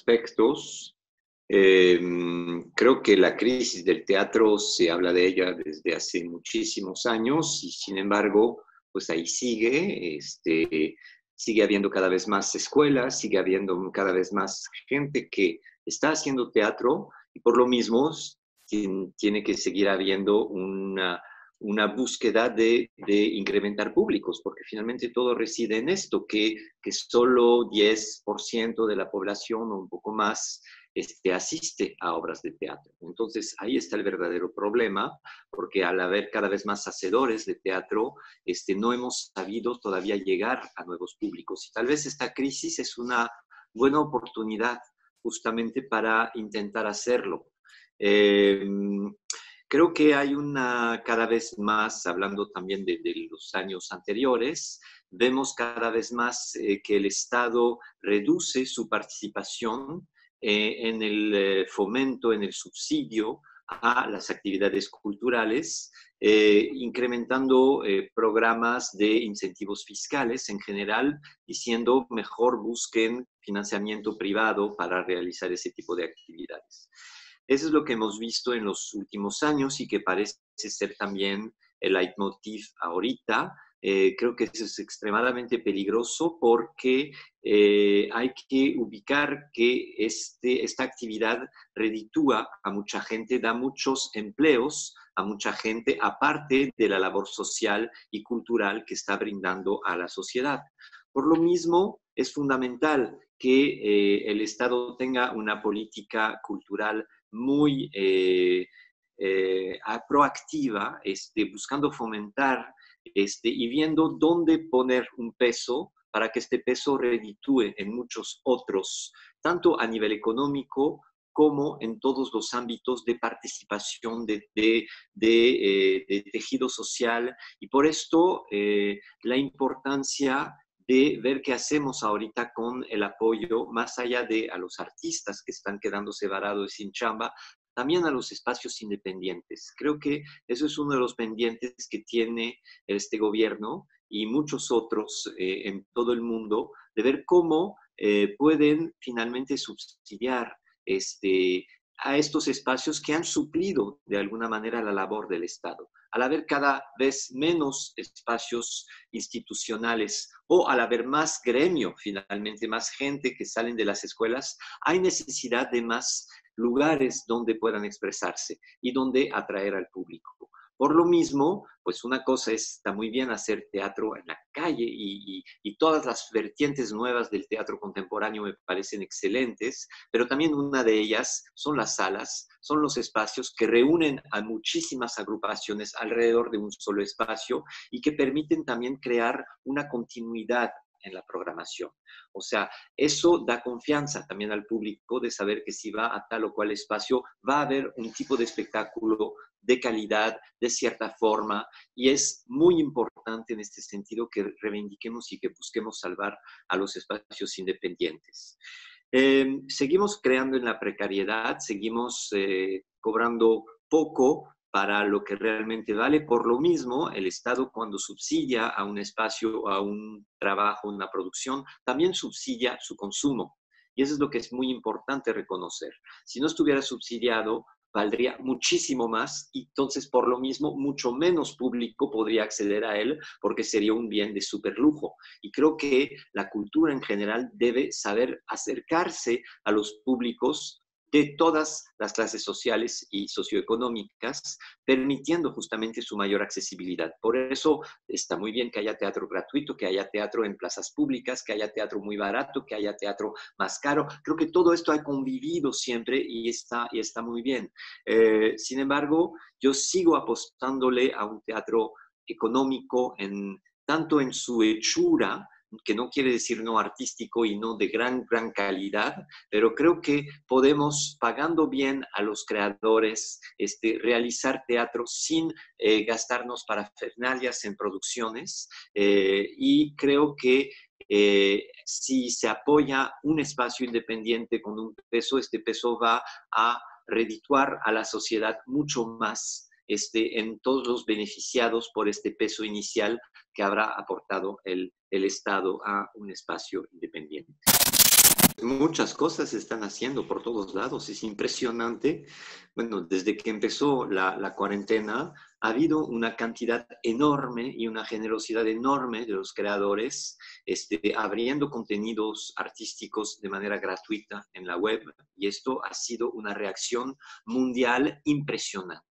aspectos. Creo que la crisis del teatro se habla de ella desde hace muchísimos años y sin embargo, pues ahí sigue, sigue habiendo cada vez más escuelas, sigue habiendo cada vez más gente que está haciendo teatro y por lo mismo tiene que seguir habiendo una búsqueda de incrementar públicos, porque finalmente todo reside en esto, que solo 10% de la población o un poco más asiste a obras de teatro. Entonces, ahí está el verdadero problema, porque al haber cada vez más hacedores de teatro, no hemos sabido todavía llegar a nuevos públicos. Y tal vez esta crisis es una buena oportunidad justamente para intentar hacerlo. Creo que hay cada vez más, hablando también de los años anteriores, vemos cada vez más que el Estado reduce su participación en el fomento, en el subsidio a las actividades culturales, incrementando programas de incentivos fiscales en general, diciendo mejor busquen financiamiento privado para realizar ese tipo de actividades. Eso es lo que hemos visto en los últimos años y que parece ser también el leitmotiv ahorita. Creo que eso es extremadamente peligroso porque hay que ubicar que esta actividad reditúa a mucha gente, da muchos empleos a mucha gente, aparte de la labor social y cultural que está brindando a la sociedad. Por lo mismo, es fundamental que el Estado tenga una política cultural muy proactiva, buscando fomentar y viendo dónde poner un peso para que este peso reditúe en muchos otros, tanto a nivel económico como en todos los ámbitos de participación de tejido social. Y por esto la importancia de ver qué hacemos ahorita con el apoyo, más allá de a los artistas que están quedándose varados sin chamba, también a los espacios independientes. Creo que eso es uno de los pendientes que tiene este gobierno y muchos otros en todo el mundo, de ver cómo pueden finalmente subsidiar a estos espacios que han suplido de alguna manera la labor del Estado. Al haber cada vez menos espacios institucionales o al haber más gremio, finalmente más gente que salen de las escuelas, hay necesidad de más lugares donde puedan expresarse y donde atraer al público. Por lo mismo, pues una cosa está muy bien hacer teatro en la calle y todas las vertientes nuevas del teatro contemporáneo me parecen excelentes, pero también una de ellas son las salas, son los espacios que reúnen a muchísimas agrupaciones alrededor de un solo espacio y que permiten también crear una continuidad en la programación. O sea, eso da confianza también al público de saber que si va a tal o cual espacio va a haber un tipo de espectáculo de calidad, de cierta forma, y es muy importante en este sentido que reivindiquemos y que busquemos salvar a los espacios independientes. Seguimos creando en la precariedad, seguimos cobrando poco para lo que realmente vale. Por lo mismo, el Estado cuando subsidia a un espacio, a un trabajo, una producción, también subsidia su consumo. Y eso es lo que es muy importante reconocer. Si no estuviera subsidiado, valdría muchísimo más y entonces por lo mismo mucho menos público podría acceder a él porque sería un bien de superlujo. Y creo que la cultura en general debe saber acercarse a los públicos de todas las clases sociales y socioeconómicas, permitiendo justamente su mayor accesibilidad. Por eso está muy bien que haya teatro gratuito, que haya teatro en plazas públicas, que haya teatro muy barato, que haya teatro más caro. Creo que todo esto ha convivido siempre y está muy bien. Sin embargo, yo sigo apostándole a un teatro económico tanto en su hechura, que no quiere decir no artístico y no de gran calidad, pero creo que podemos, pagando bien a los creadores, realizar teatro sin gastarnos parafernalias en producciones, y creo que si se apoya un espacio independiente con un peso, este peso va a redituar a la sociedad mucho más en todos los beneficiados por este peso inicial que habrá aportado el Estado a un espacio independiente. muchas cosas se están haciendo por todos lados, es impresionante. Bueno, desde que empezó la cuarentena, ha habido una cantidad enorme y una generosidad enorme de los creadores, abriendo contenidos artísticos de manera gratuita en la web, y esto ha sido una reacción mundial impresionante.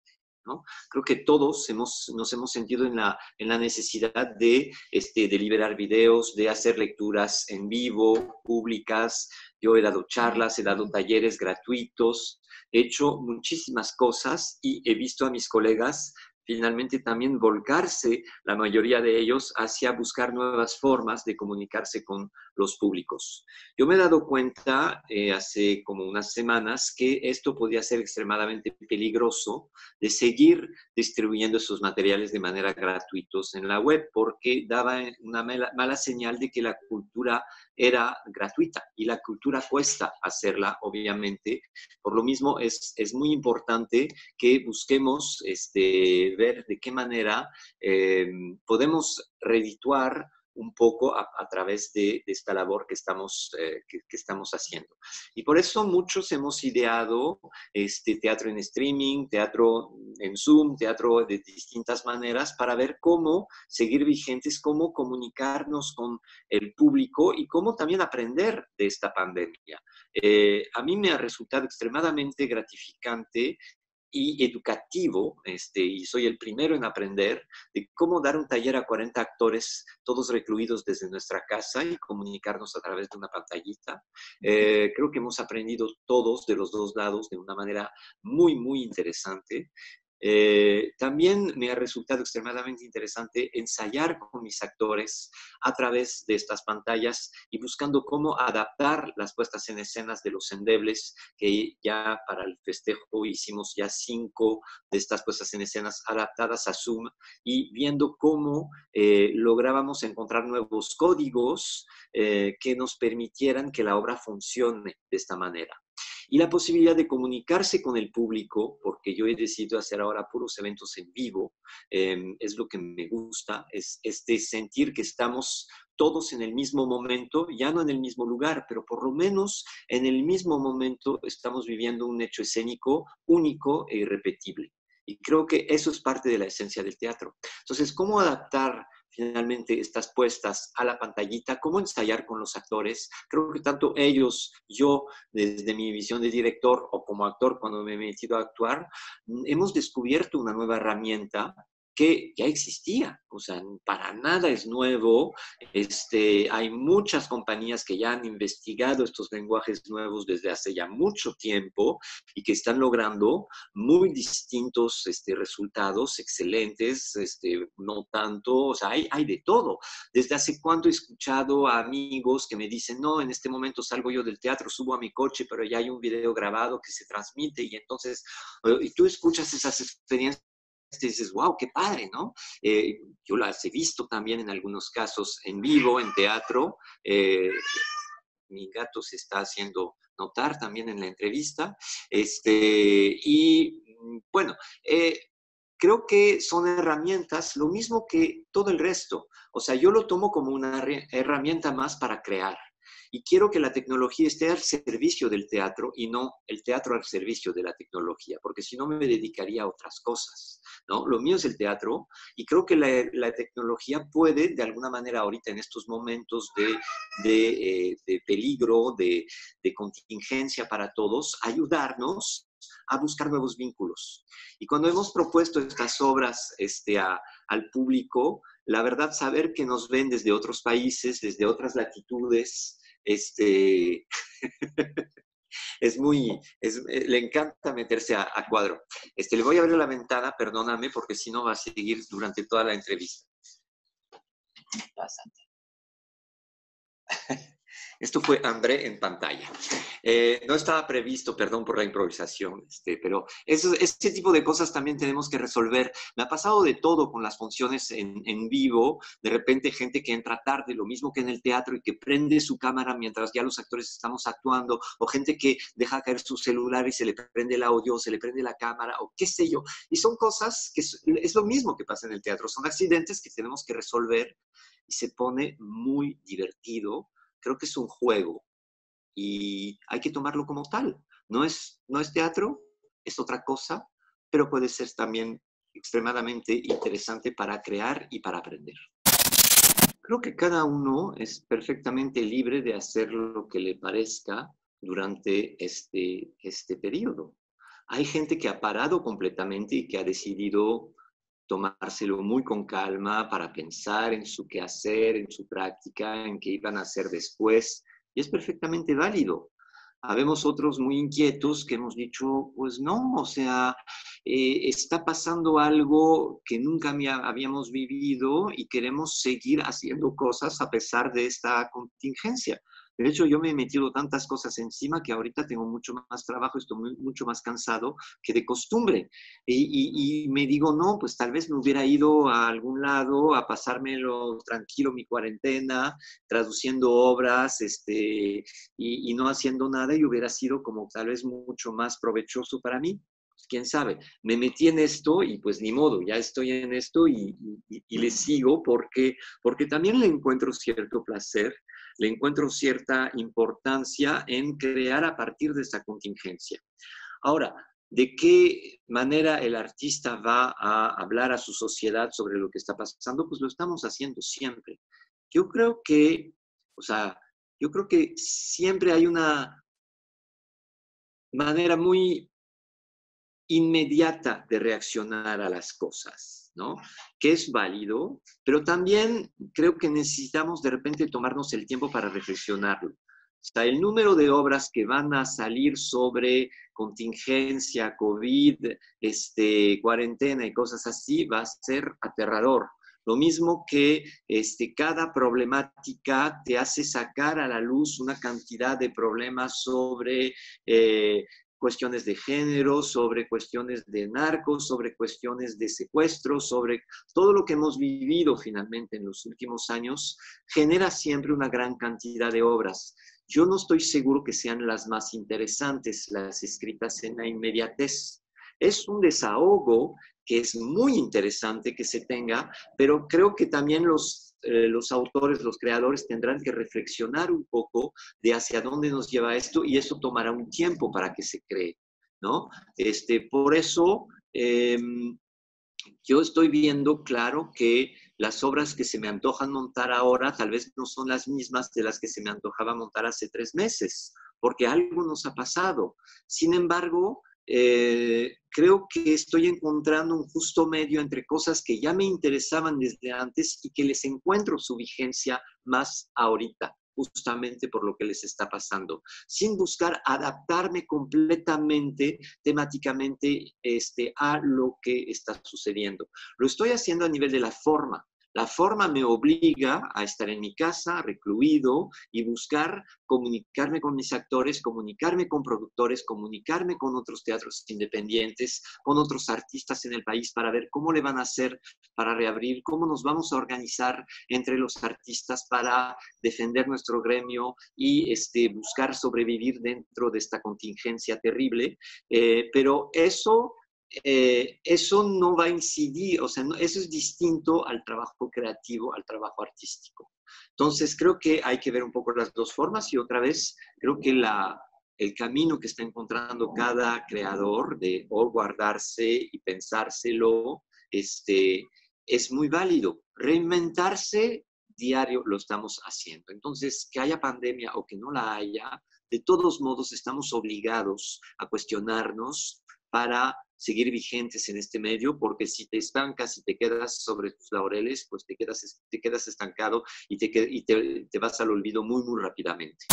¿No? Creo que todos nos hemos sentido en la necesidad de liberar videos, de hacer lecturas en vivo, públicas. Yo he dado charlas, he dado talleres gratuitos, he hecho muchísimas cosas y he visto a mis colegas finalmente también volcarse, la mayoría de ellos, hacia buscar nuevas formas de comunicarse con los públicos. Yo me he dado cuenta hace como unas semanas que esto podía ser extremadamente peligroso de seguir distribuyendo esos materiales de manera gratuitos en la web, porque daba una mala señal de que la cultura era gratuita y la cultura cuesta hacerla, obviamente. Por lo mismo es muy importante que busquemos ver de qué manera podemos redituar un poco a través de esta labor que estamos haciendo. Y por eso muchos hemos ideado teatro en streaming, teatro en Zoom, teatro de distintas maneras para ver cómo seguir vigentes, cómo comunicarnos con el público y cómo también aprender de esta pandemia. A mí me ha resultado extremadamente gratificante y educativo, y soy el primero en aprender de cómo dar un taller a 40 actores, todos recluidos desde nuestra casa y comunicarnos a través de una pantallita. Creo que hemos aprendido todos de los dos lados de una manera muy, muy interesante. También me ha resultado extremadamente interesante ensayar con mis actores a través de estas pantallas y buscando cómo adaptar las puestas en escenas de los endebles, que ya para el festejo hicimos ya 5 de estas puestas en escenas adaptadas a Zoom, y viendo cómo lográbamos encontrar nuevos códigos que nos permitieran que la obra funcione de esta manera. Y la posibilidad de comunicarse con el público, porque yo he decidido hacer ahora puros eventos en vivo, es lo que me gusta, es sentir que estamos todos en el mismo momento, ya no en el mismo lugar, pero por lo menos en el mismo momento estamos viviendo un hecho escénico único e irrepetible. Y creo que eso es parte de la esencia del teatro. Entonces, ¿cómo adaptar finalmente estas puestas a la pantallita? ¿Cómo ensayar con los actores? Creo que tanto ellos, yo, desde mi visión de director o como actor cuando me he metido a actuar, hemos descubierto una nueva herramienta que ya existía, o sea, para nada es nuevo. Hay muchas compañías que ya han investigado estos lenguajes nuevos desde hace ya mucho tiempo y que están logrando muy distintos resultados excelentes, no tanto, o sea, hay de todo. Desde hace cuánto he escuchado a amigos que me dicen, no, en este momento salgo yo del teatro, subo a mi coche, pero ya hay un video grabado que se transmite, y entonces, y tú escuchas esas experiencias y dices, wow, qué padre, ¿no? Yo las he visto también en algunos casos en vivo, en teatro. Mi gato se está haciendo notar también en la entrevista. Y bueno, creo que son herramientas, lo mismo que todo el resto. O sea, yo lo tomo como una herramienta más para crear. Y quiero que la tecnología esté al servicio del teatro y no el teatro al servicio de la tecnología, porque si no me dedicaría a otras cosas, ¿no? Lo mío es el teatro, y creo que la tecnología puede, de alguna manera, ahorita en estos momentos de peligro, de contingencia para todos, ayudarnos a buscar nuevos vínculos. Y cuando hemos propuesto estas obras al público, la verdad, saber que nos ven desde otros países, desde otras latitudes, le encanta meterse a cuadro. Le voy a abrir la ventana, perdóname, porque si no va a seguir durante toda la entrevista. Bastante. Esto fue André en pantalla. No estaba previsto, perdón por la improvisación, pero este tipo de cosas también tenemos que resolver. Me ha pasado de todo con las funciones en vivo. De repente gente que entra tarde, lo mismo que en el teatro, y que prende su cámara mientras ya los actores estamos actuando, o gente que deja caer su celular y se le prende el audio, se le prende la cámara, o qué sé yo. Y son cosas que es lo mismo que pasa en el teatro. Son accidentes que tenemos que resolver, y se pone muy divertido. Creo que es un juego y hay que tomarlo como tal. No es teatro, es otra cosa, pero puede ser también extremadamente interesante para crear y para aprender. Creo que cada uno es perfectamente libre de hacer lo que le parezca durante este periodo. Hay gente que ha parado completamente y que ha decidido tomárselo muy con calma para pensar en su quehacer, en su práctica, en qué iban a hacer después, y es perfectamente válido. Habemos otros muy inquietos que hemos dicho, pues no, o sea, está pasando algo que nunca habíamos vivido y queremos seguir haciendo cosas a pesar de esta contingencia. De hecho, yo me he metido tantas cosas encima que ahorita tengo mucho más trabajo, estoy mucho más cansado que de costumbre. Y me digo, no, pues tal vez me hubiera ido a algún lado a pasármelo tranquilo mi cuarentena, traduciendo obras, y no haciendo nada y hubiera sido como tal vez mucho más provechoso para mí. Pues, quién sabe, me metí en esto y pues ni modo, ya estoy en esto y le sigo porque también le encuentro cierto placer, le encuentro cierta importancia en crear a partir de esta contingencia. Ahora, ¿de qué manera el artista va a hablar a su sociedad sobre lo que está pasando? Pues lo estamos haciendo siempre. Yo creo que, o sea, yo creo que siempre hay una manera muy inmediata de reaccionar a las cosas, ¿no? Que es válido, pero también creo que necesitamos de repente tomarnos el tiempo para reflexionarlo. O sea, el número de obras que van a salir sobre contingencia, COVID, cuarentena y cosas así va a ser aterrador. Lo mismo que cada problemática te hace sacar a la luz una cantidad de problemas sobre cuestiones de género, sobre cuestiones de narcos, sobre cuestiones de secuestros, sobre todo lo que hemos vivido finalmente en los últimos años, genera siempre una gran cantidad de obras. Yo no estoy seguro que sean las más interesantes, las escritas en la inmediatez. Es un desahogo que es muy interesante que se tenga, pero creo que también los autores, los creadores tendrán que reflexionar un poco de hacia dónde nos lleva esto y eso tomará un tiempo para que se cree, ¿no? Por eso yo estoy viendo claro que las obras que se me antojan montar ahora tal vez no son las mismas de las que se me antojaba montar hace 3 meses, porque algo nos ha pasado. Sin embargo, creo que estoy encontrando un justo medio entre cosas que ya me interesaban desde antes y que les encuentro su vigencia más ahorita, justamente por lo que les está pasando, sin buscar adaptarme completamente temáticamente a lo que está sucediendo. Lo estoy haciendo a nivel de la forma. La forma me obliga a estar en mi casa, recluido, y buscar comunicarme con mis actores, comunicarme con productores, comunicarme con otros teatros independientes, con otros artistas en el país para ver cómo le van a hacer para reabrir, cómo nos vamos a organizar entre los artistas para defender nuestro gremio y buscar sobrevivir dentro de esta contingencia terrible. Pero eso no va a incidir, o sea, no, eso es distinto al trabajo creativo, al trabajo artístico. Entonces, creo que hay que ver un poco las dos formas y otra vez, creo que el camino que está encontrando cada creador de o guardarse y pensárselo, es muy válido. Reinventarse diario lo estamos haciendo. Entonces, que haya pandemia o que no la haya, de todos modos estamos obligados a cuestionarnos para seguir vigentes en este medio, porque si te estancas y te quedas sobre tus laureles, pues te quedas estancado y te vas al olvido muy, muy rápidamente.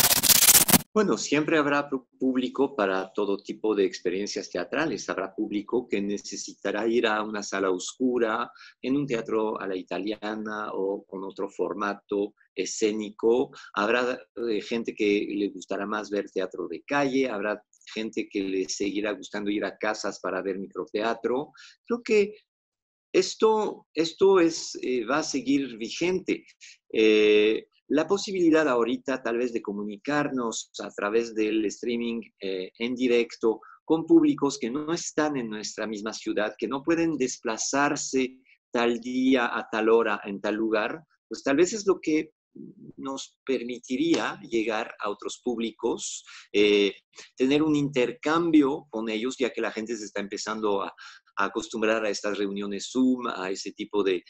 Bueno, siempre habrá público para todo tipo de experiencias teatrales. Habrá público que necesitará ir a una sala oscura, en un teatro a la italiana o con otro formato escénico. Habrá gente que le gustará más ver teatro de calle, habrá gente que le seguirá gustando ir a casas para ver microteatro. Creo que esto va a seguir vigente. La posibilidad ahorita tal vez de comunicarnos a través del streaming en directo con públicos que no están en nuestra misma ciudad, que no pueden desplazarse tal día a tal hora en tal lugar, pues tal vez es lo que nos permitiría llegar a otros públicos, tener un intercambio con ellos, ya que la gente se está empezando a acostumbrar a estas reuniones Zoom, a ese tipo de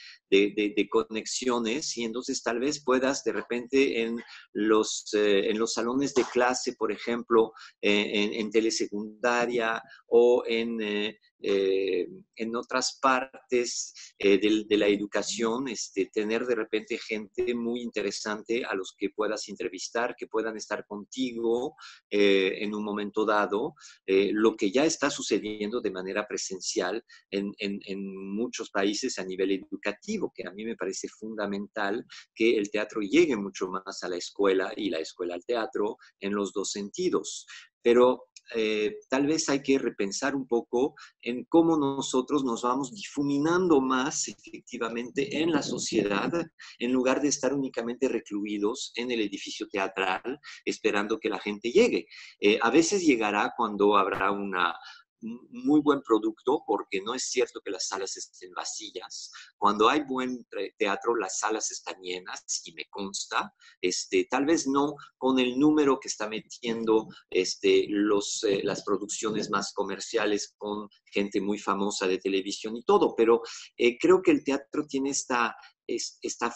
conexiones, y entonces tal vez puedas de repente en los salones de clase, por ejemplo, en telesecundaria o en otras partes de la educación, tener de repente gente muy interesante a los que puedas entrevistar, que puedan estar contigo en un momento dado, lo que ya está sucediendo de manera presencial en muchos países a nivel educativo, que a mí me parece fundamental que el teatro llegue mucho más a la escuela y la escuela al teatro en los dos sentidos. Pero tal vez hay que repensar un poco en cómo nosotros nos vamos difuminando más efectivamente en la sociedad, en lugar de estar únicamente recluidos en el edificio teatral esperando que la gente llegue. A veces llegará cuando habrá un muy buen producto, porque no es cierto que las salas estén vacías. Cuando hay buen teatro, las salas están llenas, y me consta, tal vez no con el número que está metiendo las producciones más comerciales con gente muy famosa de televisión y todo, pero creo que el teatro tiene esta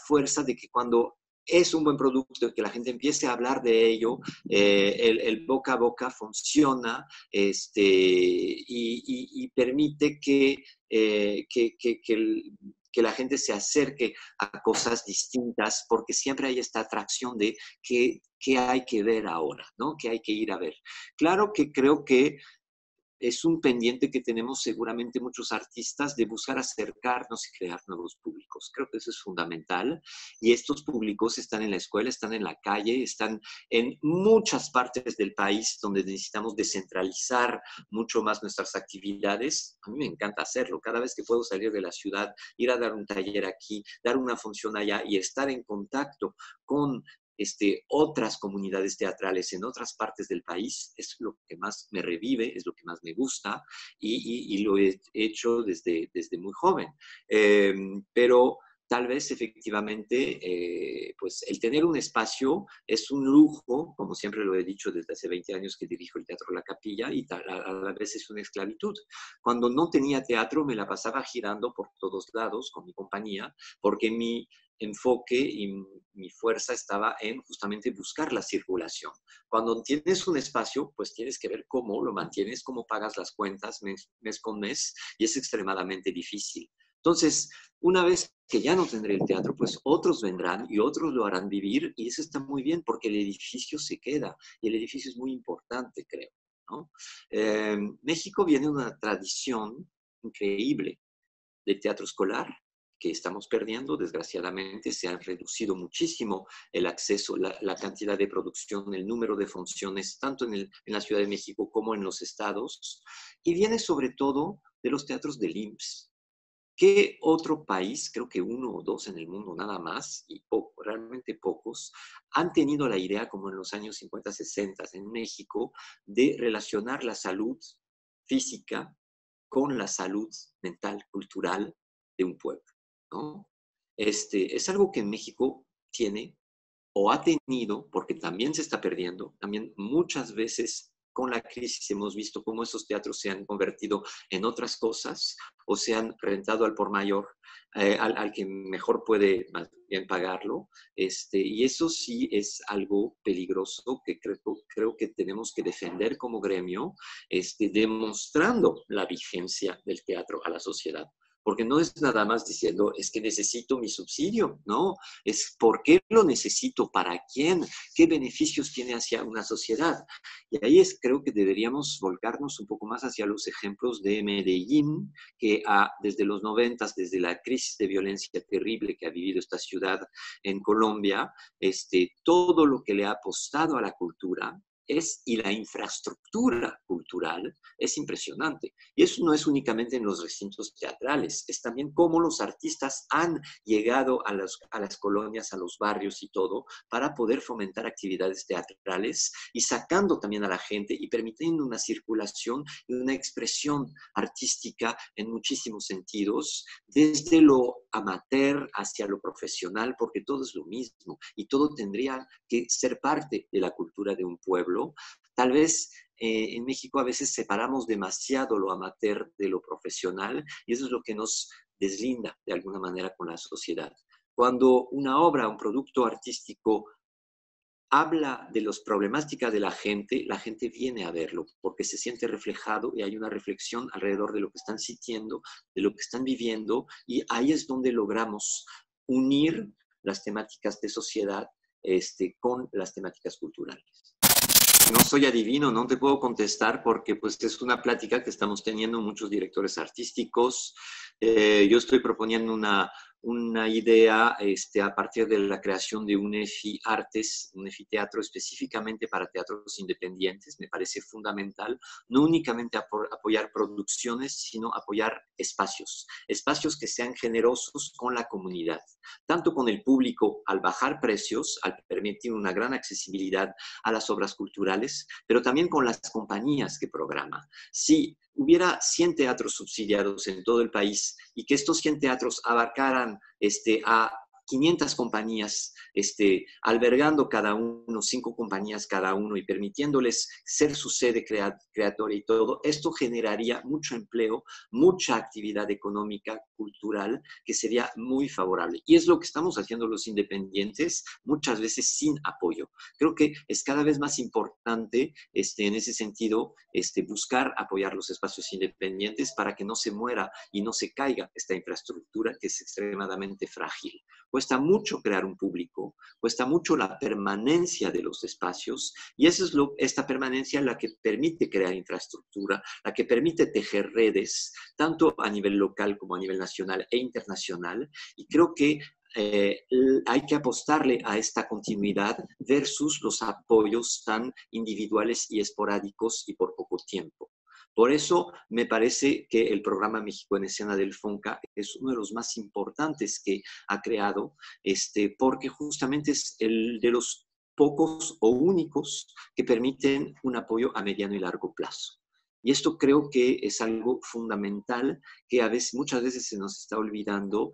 fuerza de que cuando es un buen producto, que la gente empiece a hablar de ello, el boca a boca funciona, y permite que la gente se acerque a cosas distintas, porque siempre hay esta atracción de qué hay que ver ahora, ¿no? ¿Qué hay que ir a ver? Claro que creo que es un pendiente que tenemos seguramente muchos artistas, de buscar acercarnos y crear nuevos públicos. Creo que eso es fundamental, y estos públicos están en la escuela, están en la calle, están en muchas partes del país donde necesitamos descentralizar mucho más nuestras actividades. A mí me encanta hacerlo. Cada vez que puedo salir de la ciudad, ir a dar un taller aquí, dar una función allá y estar en contacto con otras comunidades teatrales en otras partes del país, es lo que más me revive, es lo que más me gusta, y lo he hecho desde muy joven. Pero tal vez efectivamente, pues el tener un espacio es un lujo, como siempre lo he dicho desde hace 20 años que dirijo el Teatro La Capilla, y a la vez es una esclavitud. Cuando no tenía teatro me la pasaba girando por todos lados con mi compañía, porque mi enfoque y mi fuerza estaba en justamente buscar la circulación. Cuando tienes un espacio, pues tienes que ver cómo lo mantienes, cómo pagas las cuentas mes con mes, y es extremadamente difícil. Entonces, una vez que ya no tendré el teatro, pues otros vendrán y otros lo harán vivir, y eso está muy bien porque el edificio se queda, y el edificio es muy importante, creo, ¿no? México viene de una tradición increíble de teatro escolar que estamos perdiendo. Desgraciadamente se ha reducido muchísimo el acceso, la cantidad de producción, el número de funciones, tanto en la Ciudad de México como en los estados, y viene sobre todo de los teatros del IMSS. ¿Qué otro país, creo que uno o dos en el mundo nada más, y realmente pocos, han tenido la idea, como en los años 50, 60 en México, de relacionar la salud física con la salud mental, cultural de un pueblo, ¿no? Es algo que en México tiene o ha tenido, porque también se está perdiendo, también muchas veces con la crisis hemos visto cómo esos teatros se han convertido en otras cosas, o se han rentado al por mayor, al que mejor puede más bien pagarlo, y eso sí es algo peligroso que creo que tenemos que defender como gremio, demostrando la vigencia del teatro a la sociedad. Porque no es nada más diciendo, es que necesito mi subsidio, no, es por qué lo necesito, para quién, qué beneficios tiene hacia una sociedad. Y ahí creo que deberíamos volcarnos un poco más hacia los ejemplos de Medellín, que desde los 90, desde la crisis de violencia terrible que ha vivido esta ciudad en Colombia, todo lo que le ha apostado a la cultura y la infraestructura cultural es impresionante. Y eso no es únicamente en los recintos teatrales, es también cómo los artistas han llegado a las colonias, a los barrios y todo, para poder fomentar actividades teatrales, y sacando también a la gente y permitiendo una circulación y una expresión artística en muchísimos sentidos, desde lo amateur hacia lo profesional, porque todo es lo mismo y todo tendría que ser parte de la cultura de un pueblo. Tal vez en México a veces separamos demasiado lo amateur de lo profesional y eso es lo que nos deslinda de alguna manera con la sociedad. Cuando una obra, un producto artístico habla de las problemáticas de la gente viene a verlo porque se siente reflejado y hay una reflexión alrededor de lo que están sintiendo, de lo que están viviendo, y ahí es donde logramos unir las temáticas de sociedad con las temáticas culturales. No soy adivino, no te puedo contestar porque pues es una plática que estamos teniendo muchos directores artísticos. Yo estoy proponiendo una idea a partir de la creación de un EFI Artes, un EFI Teatro específicamente para teatros independientes. Me parece fundamental no únicamente apoyar producciones, sino apoyar espacios que sean generosos con la comunidad, tanto con el público al bajar precios, al permitir una gran accesibilidad a las obras culturales, pero también con las compañías que programan. Si hubiera 100 teatros subsidiados en todo el país y que estos 100 teatros abarcaran a 500 compañías, albergando cada uno, 5 compañías cada uno y permitiéndoles ser su sede creadora y todo, esto generaría mucho empleo, mucha actividad económica, cultural, que sería muy favorable. Y es lo que estamos haciendo los independientes, muchas veces sin apoyo. Creo que es cada vez más importante en ese sentido buscar apoyar los espacios independientes para que no se muera y no se caiga esta infraestructura que es extremadamente frágil. Cuesta mucho crear un público, cuesta mucho la permanencia de los espacios y esa es esta permanencia la que permite crear infraestructura, la que permite tejer redes, tanto a nivel local como a nivel nacional e internacional. Y creo que hay que apostarle a esta continuidad versus los apoyos tan individuales y esporádicos y por poco tiempo. Por eso me parece que el programa México en Escena del FONCA es uno de los más importantes que ha creado, porque justamente es el de los pocos o únicos que permiten un apoyo a mediano y largo plazo. Y esto creo que es algo fundamental que muchas veces se nos está olvidando,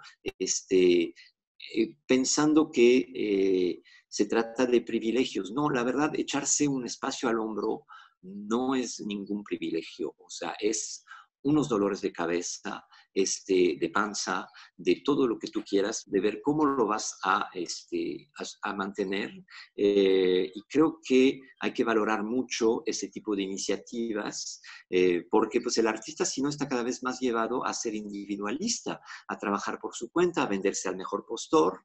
pensando que se trata de privilegios. No, la verdad, echarse un espacio al hombro no es ningún privilegio, o sea, es unos dolores de cabeza, de panza, de todo lo que tú quieras, de ver cómo lo vas a mantener. Y creo que hay que valorar mucho ese tipo de iniciativas, porque pues el artista si no está cada vez más llevado a ser individualista, a trabajar por su cuenta, a venderse al mejor postor,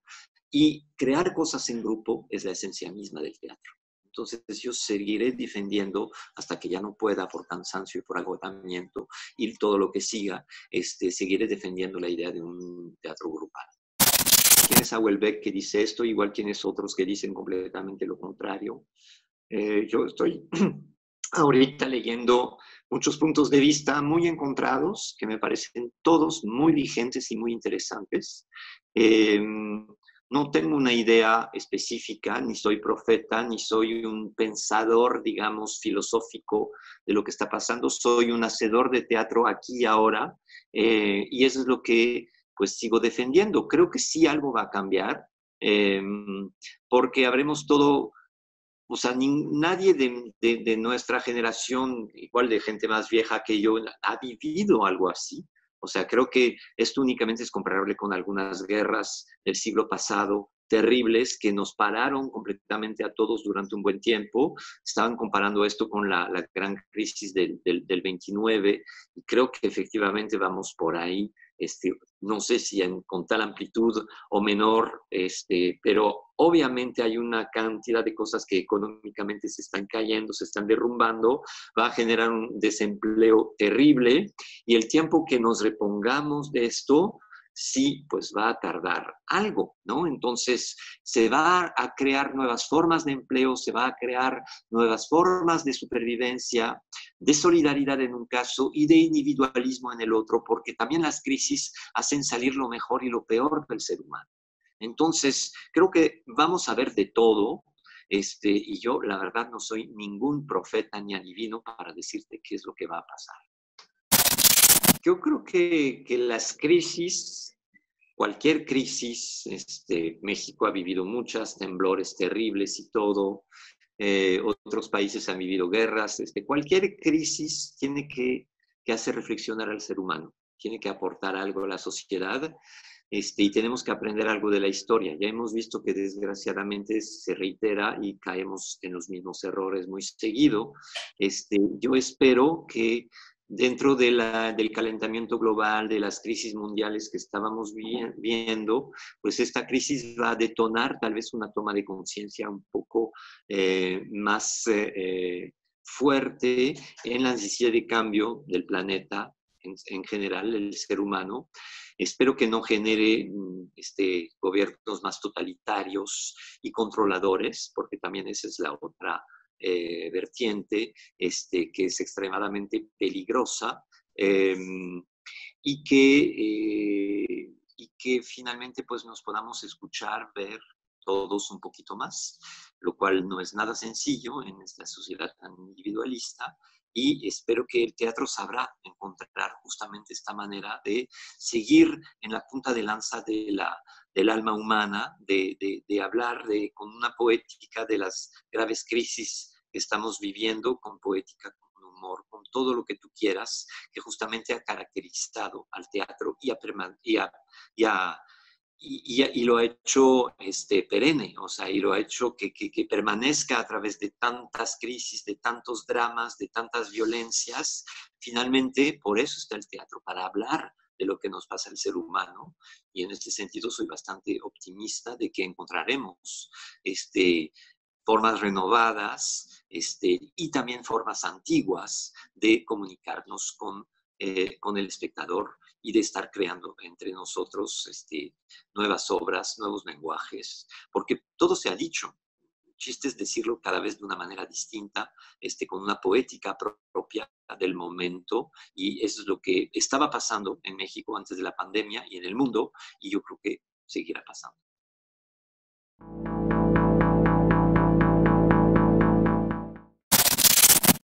y crear cosas en grupo es la esencia misma del teatro. Entonces yo seguiré defendiendo hasta que ya no pueda por cansancio y por agotamiento y todo lo que siga, seguiré defendiendo la idea de un teatro grupal. ¿Quién es Auelbeck que dice esto? Igual quienes otros que dicen completamente lo contrario. Yo estoy ahorita leyendo muchos puntos de vista muy encontrados que me parecen todos muy vigentes y muy interesantes. No tengo una idea específica, ni soy profeta, ni soy un pensador, digamos, filosófico de lo que está pasando. Soy un hacedor de teatro aquí y ahora, y eso es lo que pues sigo defendiendo. Creo que sí algo va a cambiar, porque habremos todo, o sea, nadie de nuestra generación, igual de gente más vieja que yo, ha vivido algo así. O sea, creo que esto únicamente es comparable con algunas guerras del siglo pasado terribles que nos pararon completamente a todos durante un buen tiempo. Estaban comparando esto con la gran crisis del 29 y creo que efectivamente vamos por ahí. No sé si con tal amplitud o menor, pero obviamente hay una cantidad de cosas que económicamente se están cayendo, se están derrumbando, va a generar un desempleo terrible y el tiempo que nos repongamos de esto, sí, pues va a tardar algo, ¿no? Entonces, se va a crear nuevas formas de empleo, se va a crear nuevas formas de supervivencia, de solidaridad en un caso y de individualismo en el otro, porque también las crisis hacen salir lo mejor y lo peor del ser humano. Entonces, creo que vamos a ver de todo, y yo, la verdad, no soy ningún profeta ni adivino para decirte qué es lo que va a pasar. Yo creo que las crisis cualquier crisis, México ha vivido muchas, temblores terribles y todo, otros países han vivido guerras, cualquier crisis tiene que hacer reflexionar al ser humano, tiene que aportar algo a la sociedad, y tenemos que aprender algo de la historia. Ya hemos visto que desgraciadamente se reitera y caemos en los mismos errores muy seguido. Yo espero que dentro del calentamiento global, de las crisis mundiales que estábamos viendo, pues esta crisis va a detonar tal vez una toma de conciencia un poco más fuerte en la necesidad de cambio del planeta en general, el ser humano. Espero que no genere gobiernos más totalitarios y controladores, porque también esa es la otra vertiente que es extremadamente peligrosa, y que finalmente pues nos podamos escuchar, ver todos un poquito más, lo cual no es nada sencillo en esta sociedad tan individualista, y espero que el teatro sabrá encontrar justamente esta manera de seguir en la punta de lanza del alma humana, de hablar con una poética de las graves crisis que estamos viviendo, con poética, con humor, con todo lo que tú quieras, que justamente ha caracterizado al teatro y lo ha hecho perenne, o sea, y lo ha hecho que permanezca a través de tantas crisis, de tantos dramas, de tantas violencias. Finalmente, por eso está el teatro, para hablar de lo que nos pasa al ser humano, y en este sentido soy bastante optimista de que encontraremos formas renovadas y también formas antiguas de comunicarnos con el espectador y de estar creando entre nosotros nuevas obras, nuevos lenguajes, porque todo se ha dicho. El chiste es decirlo cada vez de una manera distinta, con una poética propia del momento, y eso es lo que estaba pasando en México antes de la pandemia y en el mundo, y yo creo que seguirá pasando.